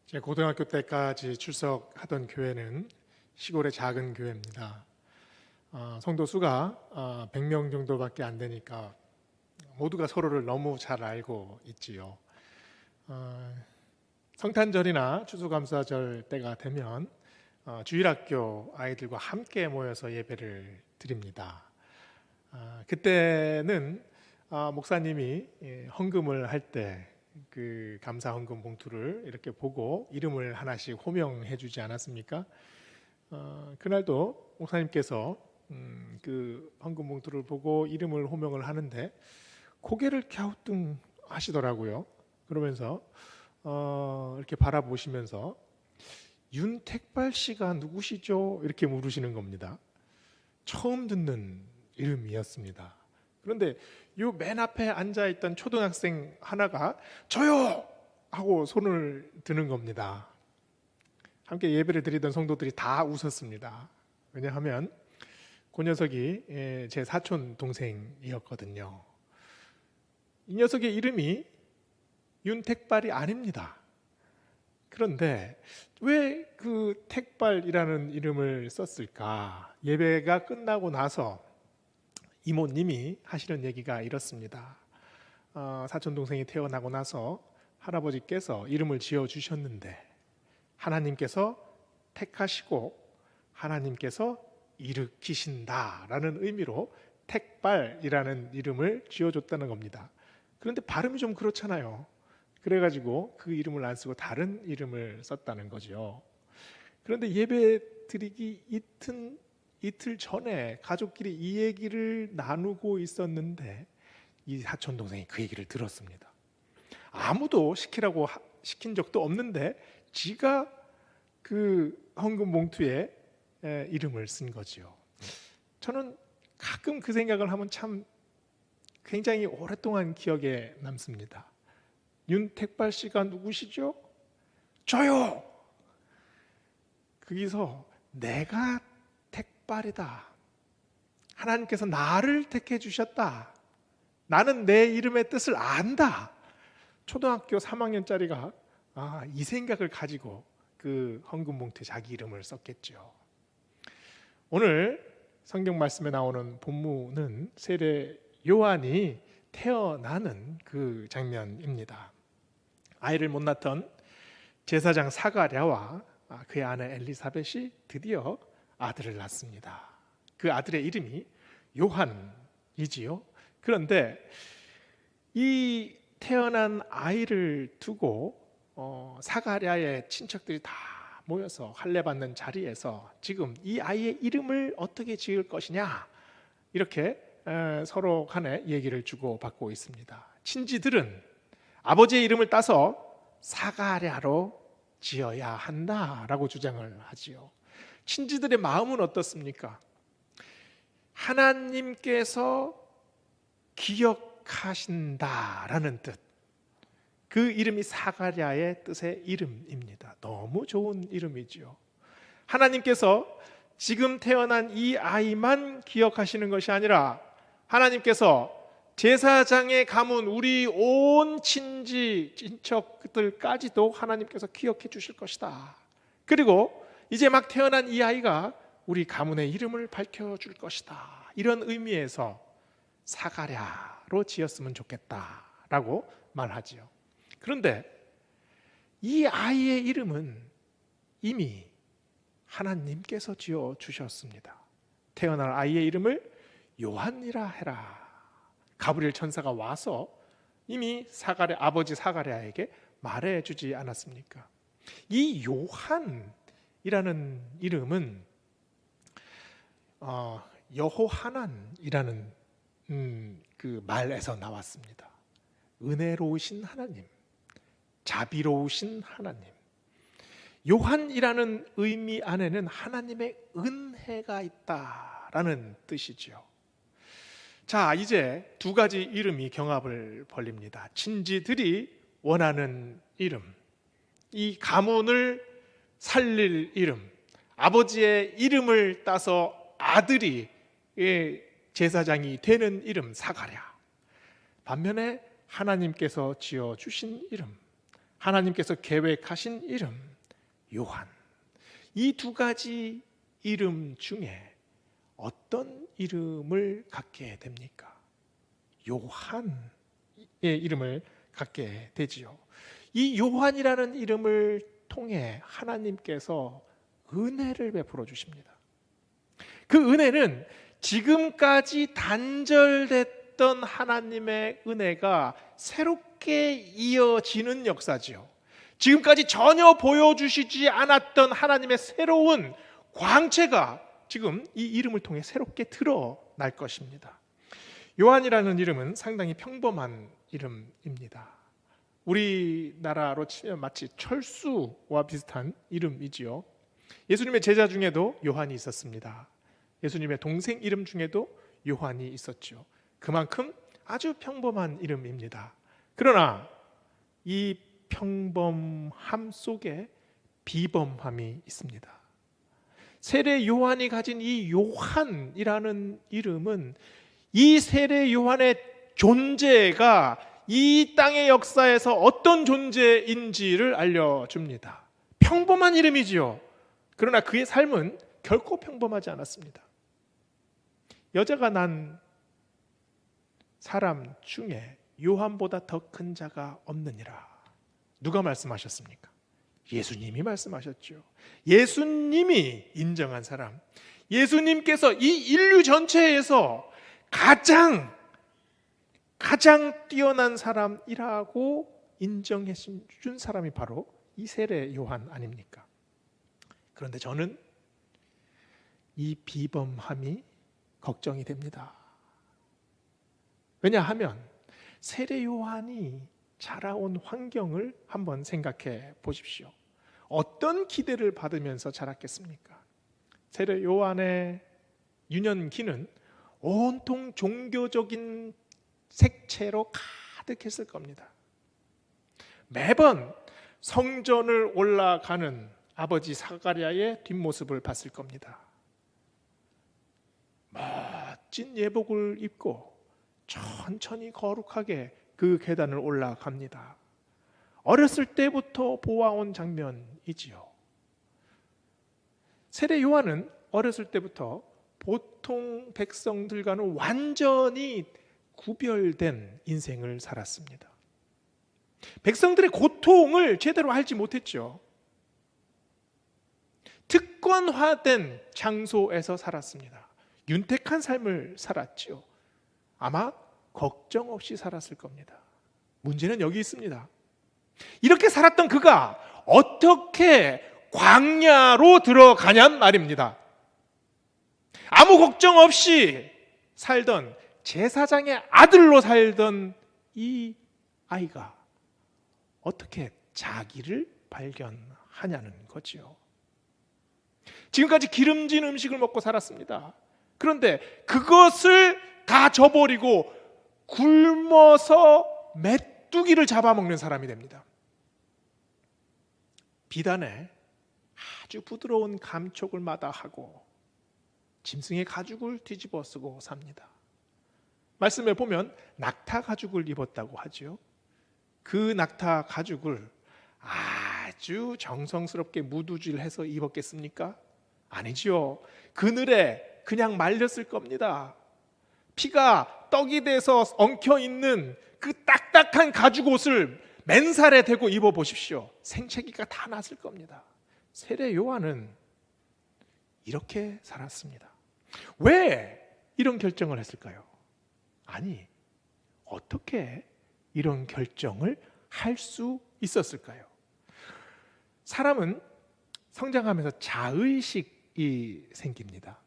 제 고등학교 때까지 출석하던 교회는 시골의 작은 교회입니다. 성도 수가 100명 정도밖에 안 되니까 모두가 서로를 너무 잘 알고 있지요. 성탄절이나 추수감사절 때가 되면 주일학교 아이들과 함께 모여서 예배를 드립니다. 그때는 목사님이 헌금을 할 때 그 감사 헌금 봉투를 이렇게 보고 이름을 하나씩 호명해 주지 않았습니까? 그날도 목사님께서 그 헌금 봉투를 보고 이름을 호명을 하는데 고개를 갸우뚱 하시더라고요. 그러면서 이렇게 바라보시면서 윤택발 씨가 누구시죠? 이렇게 물으시는 겁니다. 처음 듣는 이름이었습니다. 그런데 요 맨 앞에 앉아있던 초등학생 하나가 저요! 하고 손을 드는 겁니다. 함께 예배를 드리던 성도들이 다 웃었습니다. 왜냐하면 그 녀석이 제 사촌 동생이었거든요. 이 녀석의 이름이 윤택발이 아닙니다. 그런데 왜 그 택발이라는 이름을 썼을까? 예배가 끝나고 나서 이모님이 하시는 얘기가 이렇습니다. 사촌 동생이 태어나고 나서 할아버지께서 이름을 지어 주셨는데 하나님께서 택하시고 하나님께서 일으키신다라는 의미로 택발이라는 이름을 지어줬다는 겁니다. 그런데 발음이 좀 그렇잖아요. 그래가지고 그 이름을 안 쓰고 다른 이름을 썼다는 거죠. 그런데 예배 드리기 이틀 전에 가족끼리 이 얘기를 나누고 있었는데 이 사촌 동생이 그 얘기를 들었습니다. 아무도 시키라고 시킨 적도 없는데 지가 그 헌금 봉투에 이름을 쓴 거죠. 저는 가끔 그 생각을 하면 참 굉장히 오랫동안 기억에 남습니다. 윤택발 씨가 누구시죠? 저요! 거기서 내가 택발이다. 하나님께서 나를 택해 주셨다. 나는 내 이름의 뜻을 안다. 초등학교 3학년짜리가 이 생각을 가지고 그 헌금 봉투에 자기 이름을 썼겠죠. 오늘 성경 말씀에 나오는 본문은 세례 요한이 태어나는 그 장면입니다. 아이를 못 낳던 제사장 사가랴와 그의 아내 엘리사벳이 드디어 아들을 낳습니다. 그 아들의 이름이 요한이지요. 그런데 이 태어난 아이를 두고 사가랴의 친척들이 다 모여서 할례 받는 자리에서 지금 이 아이의 이름을 어떻게 지을 것이냐 이렇게 서로 간에 얘기를 주고받고 있습니다. 친지들은 아버지의 이름을 따서 사가랴로 지어야 한다라고 주장을 하지요. 친지들의 마음은 어떻습니까? 하나님께서 기억하신다라는 뜻. 그 이름이 사가랴의 뜻의 이름입니다. 너무 좋은 이름이지요. 하나님께서 지금 태어난 이 아이만 기억하시는 것이 아니라 하나님께서 제사장의 가문 우리 온 친척들까지도 하나님께서 기억해 주실 것이다. 그리고 이제 막 태어난 이 아이가 우리 가문의 이름을 밝혀줄 것이다. 이런 의미에서 사가랴로 지었으면 좋겠다라고 말하지요. 그런데 이 아이의 이름은 이미 하나님께서 지어주셨습니다. 태어날 아이의 이름을 요한이라 해라. 가브리엘 천사가 와서 이미 아버지 사가랴에게 말해주지 않았습니까? 이 요한이라는 이름은 여호하난이라는 그 말에서 나왔습니다. 은혜로우신 하나님, 자비로우신 하나님. 요한이라는 의미 안에는 하나님의 은혜가 있다라는 뜻이죠. 자, 이제 두 가지 이름이 경합을 벌립니다. 친지들이 원하는 이름, 이 가문을 살릴 이름, 아버지의 이름을 따서 아들이 제사장이 되는 이름 사가랴. 반면에 하나님께서 지어주신 이름, 하나님께서 계획하신 이름 요한. 이 두 가지 이름 중에 어떤 이름을 갖게 됩니까? 요한의 이름을 갖게 되지요. 이 요한이라는 이름을 통해 하나님께서 은혜를 베풀어 주십니다. 그 은혜는 지금까지 단절됐던 하나님의 은혜가 새롭게 이어지는 역사지요. 지금까지 전혀 보여주시지 않았던 하나님의 새로운 광채가 지금 이 이름을 통해 새롭게 드러날 것입니다. 요한이라는 이름은 상당히 평범한 이름입니다. 우리나라로 치면 마치 철수와 비슷한 이름이지요. 예수님의 제자 중에도 요한이 있었습니다. 예수님의 동생 이름 중에도 요한이 있었죠. 그만큼 아주 평범한 이름입니다. 그러나 이 평범함 속에 비범함이 있습니다. 세례 요한이 가진 이 요한이라는 이름은 이 세례 요한의 존재가 이 땅의 역사에서 어떤 존재인지를 알려줍니다. 평범한 이름이지요. 그러나 그의 삶은 결코 평범하지 않았습니다. 여자가 난 사람 중에 요한보다 더 큰 자가 없느니라. 누가 말씀하셨습니까? 예수님이 말씀하셨죠. 예수님이 인정한 사람, 예수님께서 이 인류 전체에서 가장 뛰어난 사람이라고 인정해 준 사람이 바로 이 세례 요한 아닙니까? 그런데 저는 이 비범함이 걱정이 됩니다. 왜냐하면 세례 요한이 자라온 환경을 한번 생각해 보십시오. 어떤 기대를 받으면서 자랐겠습니까? 세례 요한의 유년기는 온통 종교적인 색채로 가득했을 겁니다. 매번 성전을 올라가는 아버지 사가랴의 뒷모습을 봤을 겁니다. 멋진 예복을 입고 천천히 거룩하게 그 계단을 올라갑니다. 어렸을 때부터 보아온 장면이지요. 세례 요한은 어렸을 때부터 보통 백성들과는 완전히 구별된 인생을 살았습니다. 백성들의 고통을 제대로 알지 못했죠. 특권화된 장소에서 살았습니다. 윤택한 삶을 살았죠. 아마 걱정 없이 살았을 겁니다. 문제는 여기 있습니다. 이렇게 살았던 그가 어떻게 광야로 들어가냔 말입니다. 아무 걱정 없이 살던 제사장의 아들로 살던 이 아이가 어떻게 자기를 발견하냐는 거지요. 지금까지 기름진 음식을 먹고 살았습니다. 그런데 그것을 다 저버리고 굶어서 메뚜기를 잡아먹는 사람이 됩니다. 비단에 아주 부드러운 감촉을 마다하고 짐승의 가죽을 뒤집어 쓰고 삽니다. 말씀에 보면 낙타 가죽을 입었다고 하죠. 그 낙타 가죽을 아주 정성스럽게 무두질해서 입었겠습니까? 아니지요. 그늘에 그냥 말렸을 겁니다. 피가 떡이 돼서 엉켜 있는 그 딱딱한 가죽 옷을 맨살에 대고 입어 보십시오. 생채기가 다 났을 겁니다. 세례 요한은 이렇게 살았습니다. 왜 이런 결정을 했을까요? 아니, 어떻게 이런 결정을 할 수 있었을까요? 사람은 성장하면서 자의식이 생깁니다.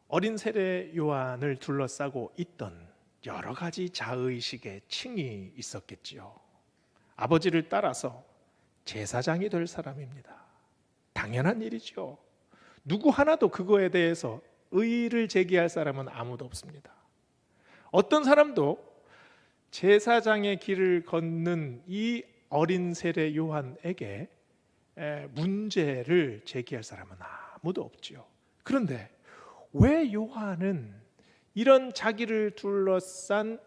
어린 세례 요한을 둘러싸고 있던 여러 가지 자의식의 층이 있었겠지요. 아버지를 따라서 제사장이 될 사람입니다. 당연한 일이죠. 누구 하나도 그거에 대해서 의의를 제기할 사람은 아무도 없습니다. 어떤 사람도 제사장의 길을 걷는 이 어린 세례 요한에게 문제를 제기할 사람은 아무도 없지요. 그런데 왜 요한은 이런 자기를 둘러싼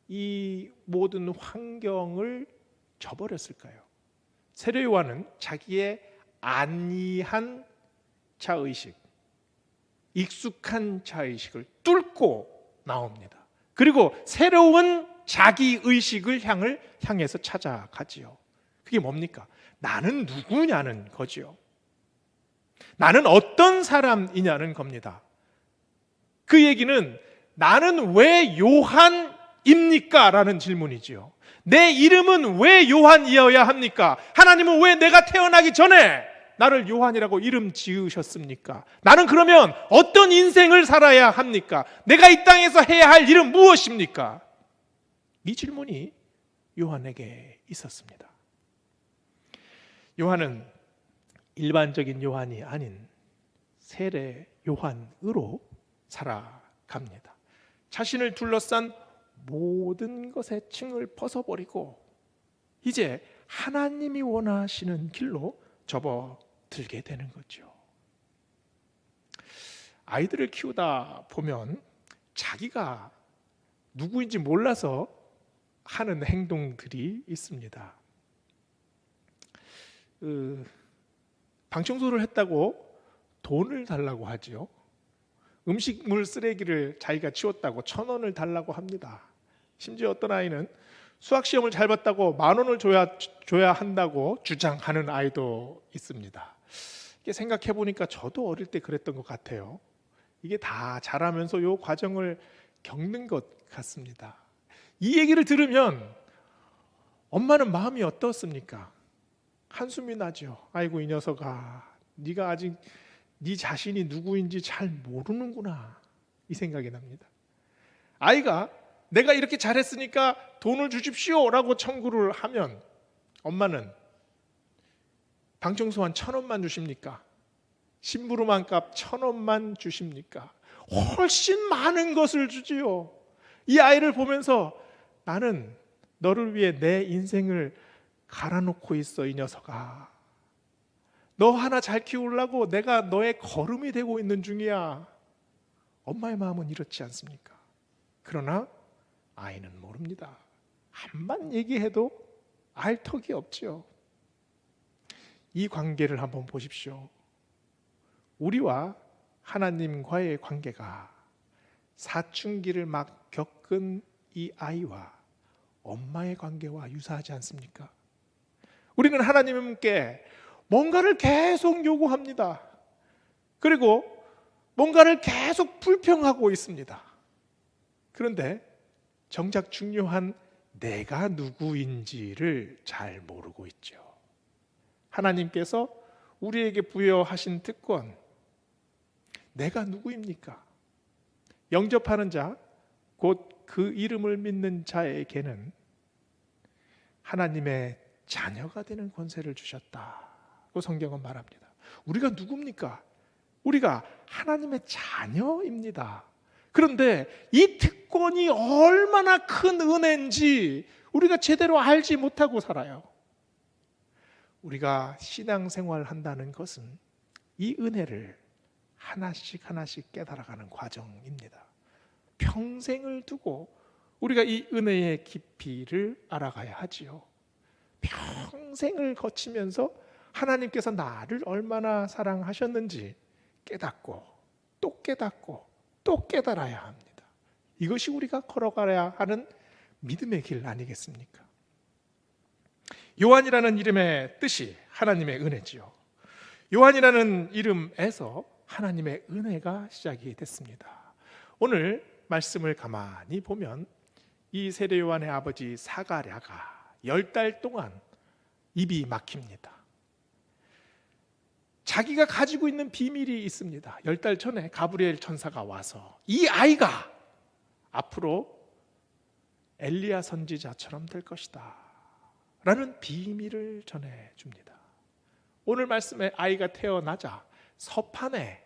이 모든 환경을 저버렸을까요? 세례 요한은 자기의 안이한 자의식, 익숙한 자의식을 뚫고 나옵니다. 그리고 새로운 자기의식을 향해서 찾아가지요. 그게 뭡니까? 나는 누구냐는 거지요. 나는 어떤 사람이냐는 겁니다. 그 얘기는 나는 왜 요한입니까? 라는 질문이지요. 내 이름은 왜 요한이어야 합니까? 하나님은 왜 내가 태어나기 전에 나를 요한이라고 이름 지으셨습니까? 나는 그러면 어떤 인생을 살아야 합니까? 내가 이 땅에서 해야 할 일은 무엇입니까? 이 질문이 요한에게 있었습니다. 요한은 일반적인 요한이 아닌 세례 요한으로 살아갑니다. 자신을 둘러싼 모든 것의 층을 벗어버리고 이제 하나님이 원하시는 길로 접어들게 되는 거죠. 아이들을 키우다 보면 자기가 누구인지 몰라서 하는 행동들이 있습니다. 방 청소를 했다고 돈을 달라고 하죠. 음식물 쓰레기를 자기가 치웠다고 1,000원을 달라고 합니다. 심지어 어떤 아이는 수학시험을 잘 봤다고 10,000원을 줘야 한다고 주장하는 아이도 있습니다. 이게 생각해 보니까 저도 어릴 때 그랬던 것 같아요. 이게 다 자라면서 이 과정을 겪는 것 같습니다. 이 얘기를 들으면 엄마는 마음이 어떻습니까? 한숨이 나죠. 아이고 이 녀석아, 네가 아직 네 자신이 누구인지 잘 모르는구나, 이 생각이 납니다. 아이가 내가 이렇게 잘했으니까 돈을 주십시오 라고 청구를 하면 엄마는 방청소 한 1,000원만 주십니까? 심부름한 값 1,000원만 주십니까? 훨씬 많은 것을 주지요. 이 아이를 보면서 나는 너를 위해 내 인생을 갈아놓고 있어, 이 녀석아. 너 하나 잘 키우려고 내가 너의 걸음이 되고 있는 중이야. 엄마의 마음은 이렇지 않습니까? 그러나 아이는 모릅니다. 한번 얘기해도 알 턱이 없죠. 이 관계를 한번 보십시오. 우리와 하나님과의 관계가 사춘기를 막 겪은 이 아이와 엄마의 관계와 유사하지 않습니까? 우리는 하나님께 뭔가를 계속 요구합니다. 그리고 뭔가를 계속 불평하고 있습니다. 그런데 정작 중요한 내가 누구인지를 잘 모르고 있죠. 하나님께서 우리에게 부여하신 특권, 내가 누구입니까? 영접하는 자, 곧 그 이름을 믿는 자에게는 하나님의 자녀가 되는 권세를 주셨다고 성경은 말합니다. 우리가 누굽니까? 우리가 하나님의 자녀입니다. 그런데 이 특권이 얼마나 큰 은혜인지 우리가 제대로 알지 못하고 살아요. 우리가 신앙생활 한다는 것은 이 은혜를 하나씩 하나씩 깨달아가는 과정입니다. 평생을 두고 우리가 이 은혜의 깊이를 알아가야 하지요. 평생을 거치면서 하나님께서 나를 얼마나 사랑하셨는지 깨닫고 또 깨닫고 또 깨달아야 합니다. 이것이 우리가 걸어가야 하는 믿음의 길 아니겠습니까? 요한이라는 이름의 뜻이 하나님의 은혜지요. 요한이라는 이름에서 하나님의 은혜가 시작이 됐습니다. 오늘 말씀을 가만히 보면 이 세례 요한의 아버지 사가랴가 10달 동안 입이 막힙니다. 자기가 가지고 있는 비밀이 있습니다. 10달 전에 가브리엘 천사가 와서 이 아이가 앞으로 엘리야 선지자처럼 될 것이다 라는 비밀을 전해줍니다. 오늘 말씀에 아이가 태어나자 서판에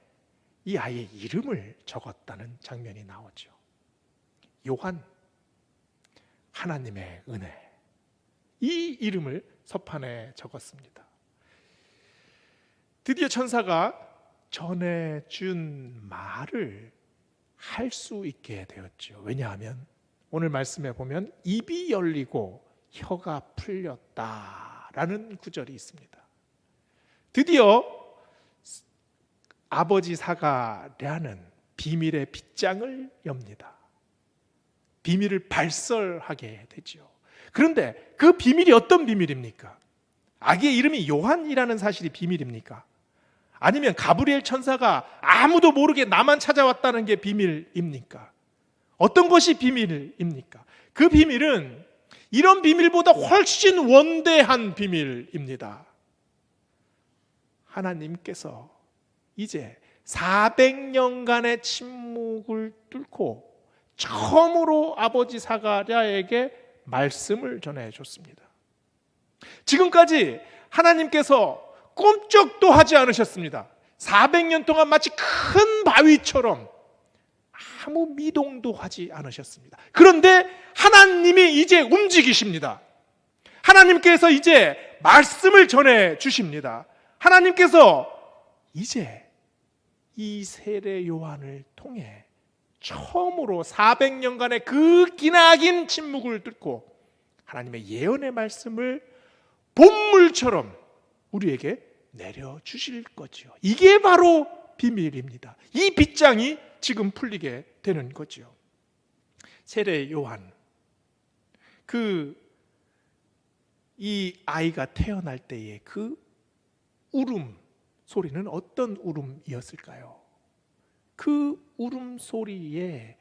이 아이의 이름을 적었다는 장면이 나오죠. 요한, 하나님의 은혜, 이 이름을 서판에 적었습니다. 드디어 천사가 전해준 말을 할 수 있게 되었죠. 왜냐하면 오늘 말씀에 보면 입이 열리고 혀가 풀렸다라는 구절이 있습니다. 드디어 아버지 사가랴는 비밀의 빗장을 엽니다. 비밀을 발설하게 되죠. 그런데 그 비밀이 어떤 비밀입니까? 아기의 이름이 요한이라는 사실이 비밀입니까? 아니면 가브리엘 천사가 아무도 모르게 나만 찾아왔다는 게 비밀입니까? 어떤 것이 비밀입니까? 그 비밀은 이런 비밀보다 훨씬 원대한 비밀입니다. 하나님께서 이제 400년간의 침묵을 뚫고 처음으로 아버지 사가랴에게 말씀을 전해줬습니다. 지금까지 하나님께서 꿈쩍도 하지 않으셨습니다. 400년 동안 마치 큰 바위처럼 아무 미동도 하지 않으셨습니다. 그런데 하나님이 이제 움직이십니다. 하나님께서 이제 말씀을 전해 주십니다. 하나님께서 이제 이 세례 요한을 통해 처음으로 400년간의 그 기나긴 침묵을 뚫고 하나님의 예언의 말씀을 본물처럼 우리에게 내려주실 거죠. 이게 바로 비밀입니다. 이 빗장이 지금 풀리게 되는 거죠. 세례 요한, 이 아이가 태어날 때의 그 울음 소리는 어떤 울음이었을까요? 그 울음소리에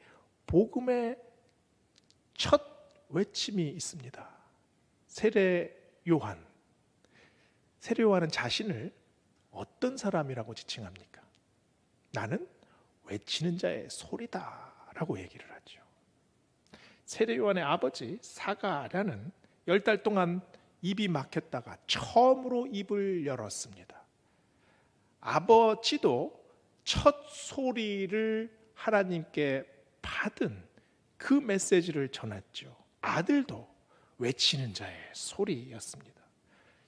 복음의 첫 외침이 있습니다. 세례 요한은 자신을 어떤 사람이라고 지칭합니까? 나는 외치는 자의 소리다라고 얘기를 하죠. 세례 요한의 아버지 사가랴는 10달 동안 입이 막혔다가 처음으로 입을 열었습니다. 아버지도 첫 소리를 하나님께 받은 그 메시지를 전했죠. 아들도 외치는 자의 소리였습니다.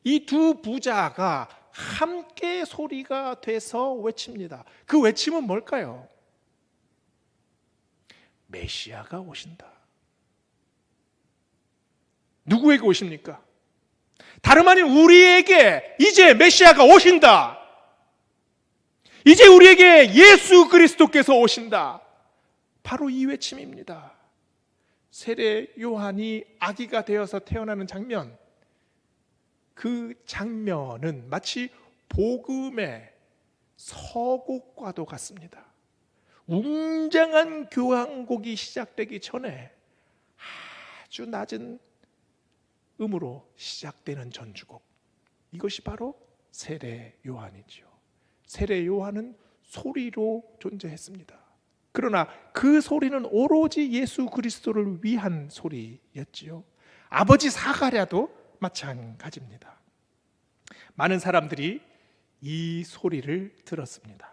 이 두 부자가 함께 소리가 돼서 외칩니다. 그 외침은 뭘까요? 메시아가 오신다. 누구에게 오십니까? 다름 아닌 우리에게 이제 메시아가 오신다. 이제 우리에게 예수 그리스도께서 오신다. 바로 이 외침입니다. 세례 요한이 아기가 되어서 태어나는 장면, 그 장면은 마치 복음의 서곡과도 같습니다. 웅장한 교향곡이 시작되기 전에 아주 낮은 음으로 시작되는 전주곡, 이것이 바로 세례 요한이죠. 세례 요한은 소리로 존재했습니다. 그러나 그 소리는 오로지 예수 그리스도를 위한 소리였지요. 아버지 사가랴도 마찬가지입니다. 많은 사람들이 이 소리를 들었습니다.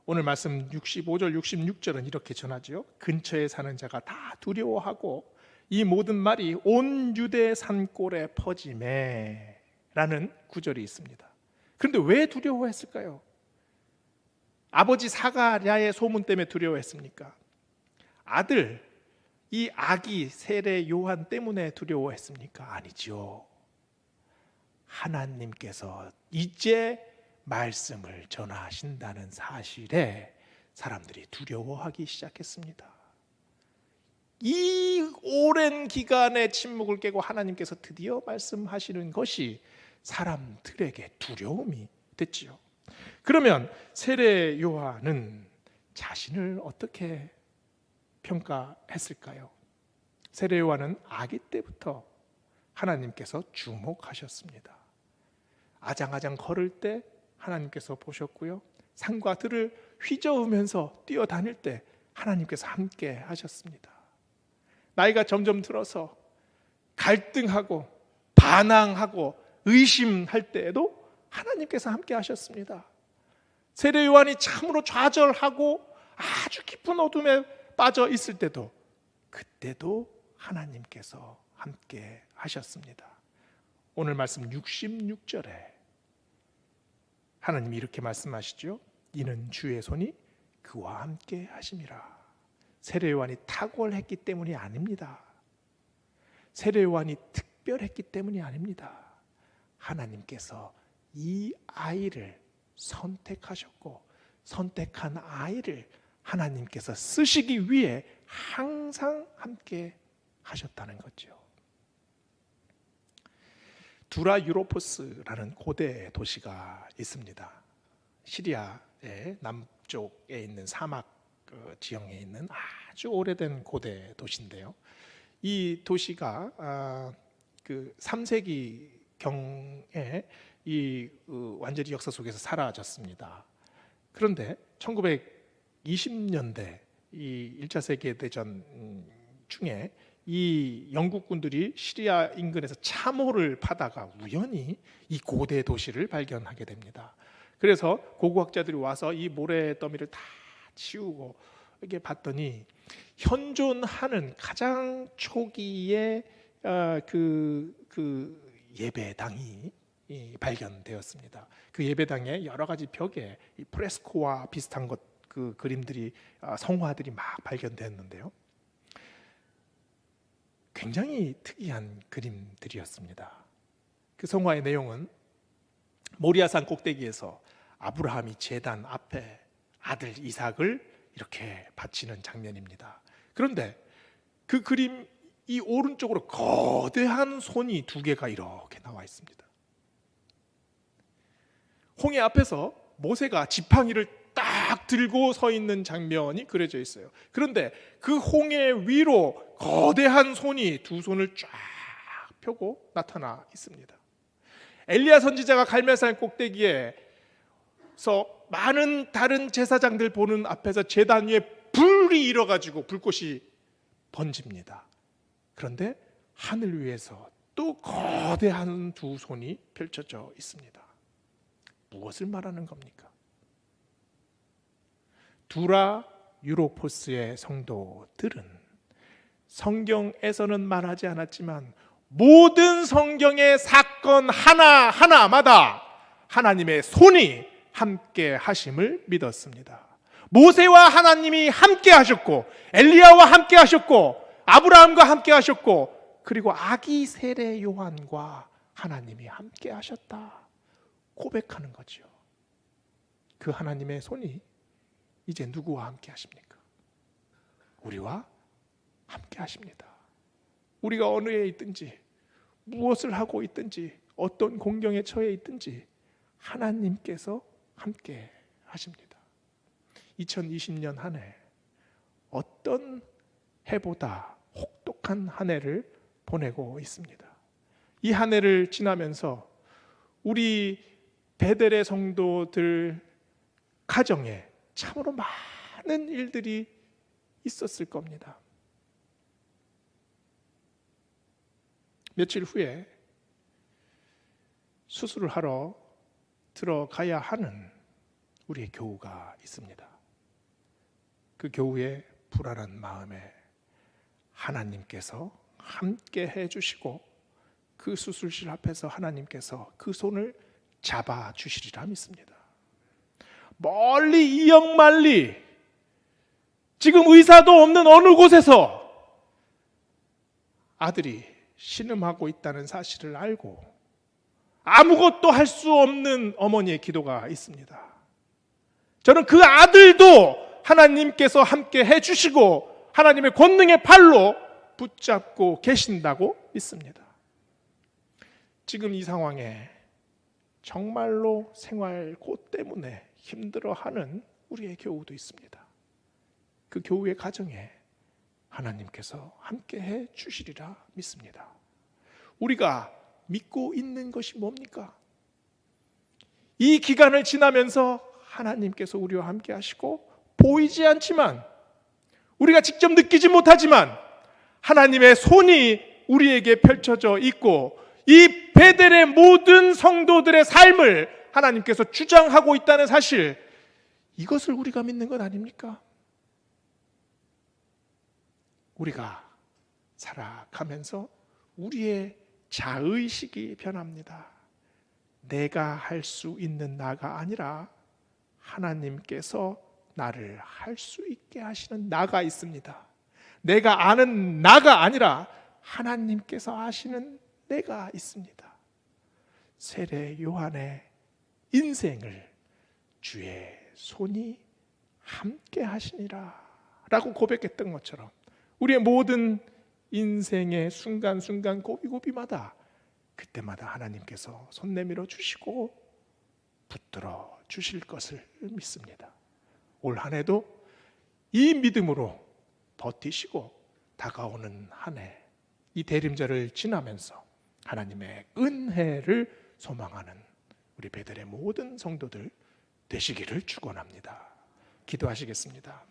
오늘 말씀 65절 66절은 이렇게 전하죠. 근처에 사는 자가 다 두려워하고 이 모든 말이 온 유대 산골에 퍼지매 라는 구절이 있습니다. 그런데 왜 두려워했을까요? 아버지 사가랴의 소문 때문에 두려워했습니까? 이 아기 세례 요한 때문에 두려워했습니까? 아니죠. 하나님께서 이제 말씀을 전하신다는 사실에 사람들이 두려워하기 시작했습니다. 이 오랜 기간의 침묵을 깨고 하나님께서 드디어 말씀하시는 것이 사람들에게 두려움이 됐지요. 그러면 세례 요한은 자신을 어떻게 평가했을까요? 세례 요한은 아기 때부터 하나님께서 주목하셨습니다. 아장아장 걸을 때 하나님께서 보셨고요. 산과 들을 휘저으면서 뛰어다닐 때 하나님께서 함께 하셨습니다. 나이가 점점 들어서 갈등하고 반항하고 의심할 때에도 하나님께서 함께 하셨습니다. 세례 요한이 참으로 좌절하고 아주 깊은 어둠에 빠져 있을 때도 그때도 하나님께서 함께 하셨습니다. 오늘 말씀 66절에 하나님이 이렇게 말씀하시죠. 이는 주의 손이 그와 함께 하심이라. 세례 요한이 탁월했기 때문이 아닙니다. 세례 요한이 특별했기 때문이 아닙니다. 하나님께서 이 아이를 선택하셨고 선택한 아이를 하나님께서 쓰시기 위해 항상 함께 하셨다는 거죠. 두라 유로포스라는 고대 도시가 있습니다. 시리아의 남쪽에 있는 사막 지형에 있는 아주 오래된 고대 도시인데요. 이 도시가 그 3세기 경에 완전히 역사 속에서 사라졌습니다. 그런데 1920년대 이 1차 세계대전 중에 이 영국군들이 시리아 인근에서 참호를 파다가 우연히 이 고대 도시를 발견하게 됩니다. 그래서 고고학자들이 와서 이 모래 더미를 다 치우고 이렇게 봤더니 현존하는 가장 초기의 그 예배당이 발견되었습니다. 그 예배당에 여러 가지 벽에 이 프레스코와 비슷한 그 그림들이 성화들이 막 발견되었는데요. 굉장히 특이한 그림들이었습니다. 그 성화의 내용은 모리아산 꼭대기에서 아브라함이 제단 앞에 아들 이삭을 이렇게 바치는 장면입니다. 그런데 그 그림 이 오른쪽으로 거대한 손이 두 개가 이렇게 나와 있습니다. 홍해 앞에서 모세가 지팡이를 딱 들고 서 있는 장면이 그려져 있어요. 그런데 그 홍해 위로 거대한 손이 두 손을 쫙 펴고 나타나 있습니다. 엘리야 선지자가 갈멜산 꼭대기에서 많은 다른 제사장들 보는 앞에서 제단 위에 불이 일어가지고 불꽃이 번집니다. 그런데 하늘 위에서 또 거대한 두 손이 펼쳐져 있습니다. 무엇을 말하는 겁니까? 두라 유로포스의 성도들은 성경에서는 말하지 않았지만 모든 성경의 사건 하나하나마다 하나님의 손이 함께 하심을 믿었습니다. 모세와 하나님이 함께 하셨고 엘리야와 함께 하셨고 아브라함과 함께 하셨고 그리고 아기 세례 요한과 하나님이 함께 하셨다 고백하는 거죠. 그 하나님의 손이 이제 누구와 함께 하십니까? 우리와 함께 하십니다. 우리가 어느 에 있든지 무엇을 하고 있든지 어떤 공경에 처해 있든지 하나님께서 함께 하십니다. 2020년 한 해 어떤 해보다 혹독한 한 해를 보내고 있습니다. 이 한 해를 지나면서 우리 베델의 성도들 가정에 참으로 많은 일들이 있었을 겁니다. 며칠 후에 수술을 하러 들어가야 하는 우리의 교우가 있습니다. 그 교우의 불안한 마음에 하나님께서 함께 해주시고 그 수술실 앞에서 하나님께서 그 손을 잡아주시리라 믿습니다. 멀리 이역만리 지금 의사도 없는 어느 곳에서 아들이 신음하고 있다는 사실을 알고 아무것도 할 수 없는 어머니의 기도가 있습니다. 저는 그 아들도 하나님께서 함께 해주시고 하나님의 권능의 팔로 붙잡고 계신다고 믿습니다. 지금 이 상황에 정말로 생활 고 때문에 힘들어하는 우리의 교우도 있습니다. 그 교우의 가정에 하나님께서 함께해 주시리라 믿습니다. 우리가 믿고 있는 것이 뭡니까? 이 기간을 지나면서 하나님께서 우리와 함께 하시고 보이지 않지만 우리가 직접 느끼지 못하지만 하나님의 손이 우리에게 펼쳐져 있고 이 베델의 모든 성도들의 삶을 하나님께서 주장하고 있다는 사실, 이것을 우리가 믿는 것 아닙니까? 우리가 살아가면서 우리의 자의식이 변합니다. 내가 할 수 있는 나가 아니라 하나님께서 나를 할 수 있게 하시는 나가 있습니다. 내가 아는 나가 아니라 하나님께서 아시는 때가 있습니다. 세례 요한의 인생을 주의 손이 함께 하시니라 라고 고백했던 것처럼 우리의 모든 인생의 순간순간 고비고비마다 그때마다 하나님께서 손 내밀어 주시고 붙들어 주실 것을 믿습니다. 올 한 해도 이 믿음으로 버티시고 다가오는 한 해, 이 대림절을 지나면서 하나님의 은혜를 소망하는 우리 베델의 모든 성도들 되시기를 축원합니다. 기도하시겠습니다.